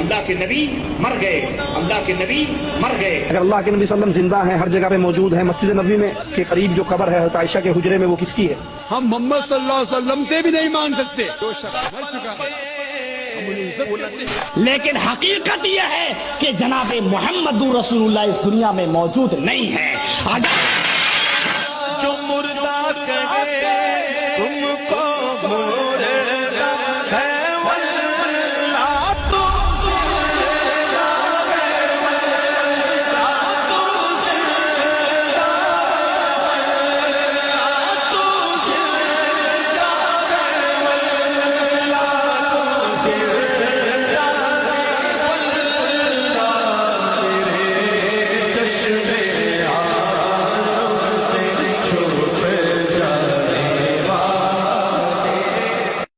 اللہ کے نبی مر گئے، اللہ کے نبی مر گئے۔ اگر اللہ کے نبی صلی اللہ علیہ وسلم زندہ ہیں، ہر جگہ پہ موجود ہیں، مسجد نبوی میں کے قریب جو قبر ہے حضرت عائشہ کے حجرے میں، وہ کس کی ہے؟ ہم محمد صلی اللہ علیہ وسلم سے بھی نہیں مان سکتے، جو شخص مر چکا ہے ہم انہیں عزت کرتے ہیں۔ لیکن حقیقت یہ ہے کہ جناب محمد رسول اللہ اس دنیا میں موجود نہیں ہے۔ اگر